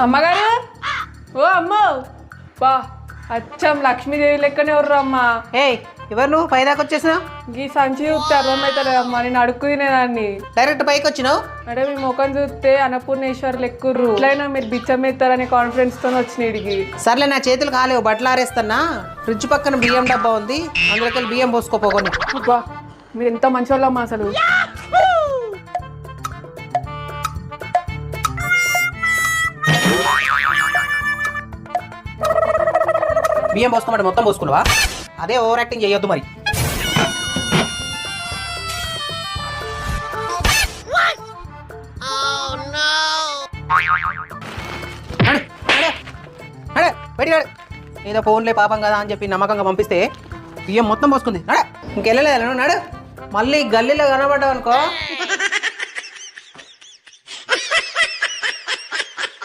అమ్మగారు ఓ అమ్మో బా అచ్చం లక్ష్మీదేవి లెక్కనే ఉర్రు అమ్మా. ఏయ్ ఎవరు నువ్వు పైదాకా వచ్చేసినావు? ఈ సంచి చూస్తే అర్థమవుతలేదమ్మా, నేను అడుక్కు తినేదాన్ని. డైరెక్ట్ పైకి వచ్చినావు? అంటే మీ ముఖం చూస్తే అన్నపూర్ణేశ్వర్ లెక్కుర్రు, ఎట్లయినా మీరు బిచ్చం ఎత్తారనే కాన్ఫిడెన్స్ తో వచ్చిన ఇడికి. సర్లే నా చేతులు కాలేవు, బట్టలు ఆరేస్తానా. ఫ్రిడ్జ్ పక్కన బియ్యం డబ్బా ఉంది, అందులోకి బియ్యం పోసుకోపోకొని. అబ్బా మీరు ఎంత మంచోళ్ళమ్మా అసలు. బియ్యం పోసుకోమంటే మొత్తం పోసుకున్నావా? అదే ఓవర్ యాక్టింగ్ చేయొద్దు మరి. ఏదో ఫోన్లే పాపం కదా అని చెప్పి నమ్మకంగా పంపిస్తే బియ్యం మొత్తం పోసుకుంది. ఇంకెళ్ళలేదు నడు. మళ్ళీ గల్లీలో కనబడ్డావు అనుకో